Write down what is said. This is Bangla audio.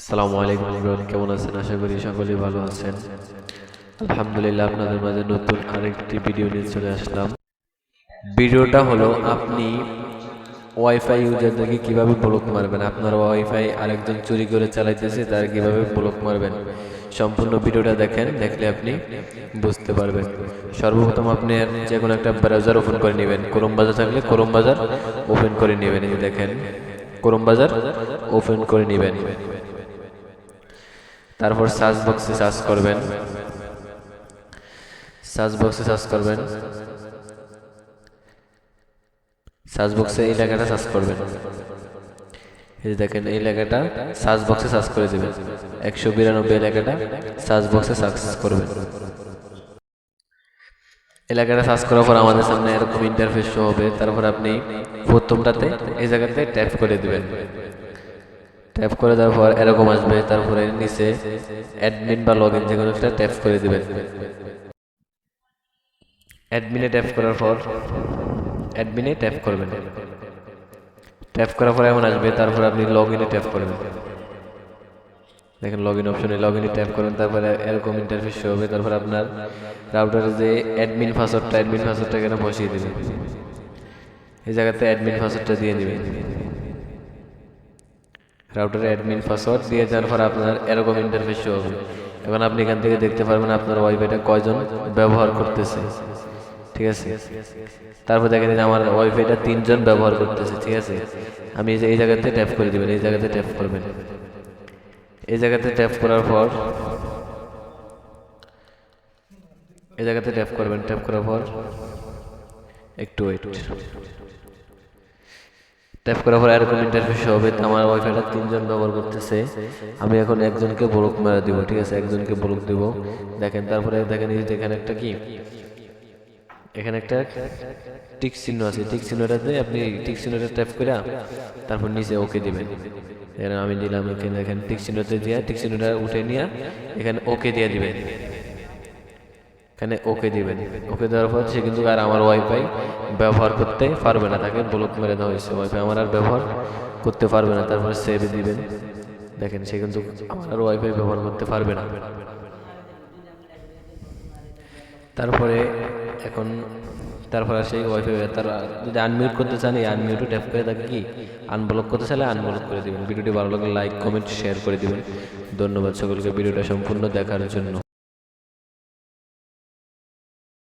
আসসালামু আলাইকুম ইমরান, কেমন আছেন? আশা করি সকলেই ভালো আছেন। আলহামদুলিল্লাহ, আপনাদের মাঝে নতুন আরেকটি ভিডিও নিয়ে চলে আসলাম। ভিডিওটা হলো আপনি ওয়াইফাই ইউজারদেরকে কিভাবে ব্লক মারবেন। আপনার ওয়াইফাই আরেকজন চুরি করে চালাইতেছে, তার কিভাবে ব্লক মারবেন। সম্পূর্ণ ভিডিওটা দেখেন, দেখলে আপনি বুঝতে পারবেন। সর্বপ্রথম আপনি যে কোনো একটা ব্রাউজার ওপেন করে নেবেন। ক্রোম ব্রাউজার থাকলে ক্রোম ব্রাউজার ওপেন করে নেবেন। এই দেখেন, ক্রোম ব্রাউজার ওপেন করে নেবেন। তারপর সার্চ বক্সে সার্চ করবেন। সার্চ বক্সে সার্চ করবেন। সার্চ বক্সে এই লেখাটা সার্চ করবেন। এই যে দেখেন, এই লেখাটা সার্চ বক্সে সার্চ করে দেবেন। 192 লেখাটা সার্চ বক্সে সার্চ করবেন। এই লেখাটা সার্চ করার পর আমাদের সামনে এরকম ইন্টারফেস শো হবে। তারপর আপনি প্রথমটাতে এই জায়গাতে ট্যাপ করে দিবেন। ট্যাপ করে দেওয়ার পর এরকম আসবে। তারপরে নিচে অ্যাডমিন বা লগইন যে কোনো একটা ট্যাপ করে দিবেন। অ্যাডমিনে ট্যাপ করার পর অ্যাডমিনে ট্যাপ করবেন। ট্যাপ করার পর এমন আসবে। তারপর আপনি লগইনে ট্যাপ করবেন। দেখেন, লগইন অপশনে লগইনে ট্যাপ করবেন। তারপরে এরকম ইন্টারফেস শো হবে। তারপর আপনার রাউটারে যে অ্যাডমিন পাসওয়ার্ডটা এখানে বসিয়ে দেবেন। এই জায়গাতে অ্যাডমিন পাসওয়ার্ডটা দিয়ে দিবেন। রাউটারে অ্যাডমিন পাসওয়ার্ড দিয়ে যাওয়ার পর আপনার এরকম ইন্টারফেস শো হবে। এখন আপনি এখান থেকে দেখতে পারবেন আপনার ওয়াইফাইটা কয়জন ব্যবহার করতেছে। ঠিক আছে, তারপর দেখেন আমার ওয়াইফাইটা 3 জন ব্যবহার করতেছে। ঠিক আছে, আমি এই জায়গাতে ট্যাপ করে দিবেন। এই জায়গাতে ট্যাপ করবেন। এই জায়গাতে ট্যাপ করার পর এই জায়গাতে ট্যাপ করবেন। ট্যাপ করার পর একটু ওয়েট। ট্যাপ করার পর এরকম ইন্টারফেস হবে। আমার ওয়াইফাইটা 3 জন ব্যবহার করতেছে। আমি এখন একজনকে ব্লক মেরে দিব। ঠিক আছে, একজনকে ব্লক দিব। দেখেন, তারপরে দেখেন এই যে এখানে একটা কি, এখানে একটা টিক চিহ্ন আছে। টিক চিহ্নটাতে আপনি টিক চিহ্নটা ট্যাপ করে তারপর নিচে ওকে দিবেন। এখানে আমি দিলাম। এখানে দেখেন টিক চিহ্নতে দিয়ে টিক চিহ্নটা উঠে নিয়ে এখানে ওকে দিয়ে দিবেন। এখানে ওকে দিবেন। ওকে দেওয়ার পর সে কিন্তু আর আমার ওয়াইফাই ব্যবহার করতে পারবে না। তাকে ব্লক মেরে দেওয়া হয়েছে। ওয়াইফাই আমার আর ব্যবহার করতে পারবে না। তারপরে সেভ দিবেন। দেখেন, সে কিন্তু আমার ওয়াইফাই ব্যবহার করতে পারবে না। তারপরে এখন তারপরে সেই ওয়াইফাই তার যদি আনমিউট করতে চান, এই আনমিউটও ট্যাপ করে তাকে কি আনব্লক করতে চাইলে আনব্লক করে দিবেন। ভিডিওটি ভালো লাগলে লাইক কমেন্ট শেয়ার করে দিবেন। ধন্যবাদ সকলকে ভিডিওটা সম্পূর্ণ দেখার জন্য।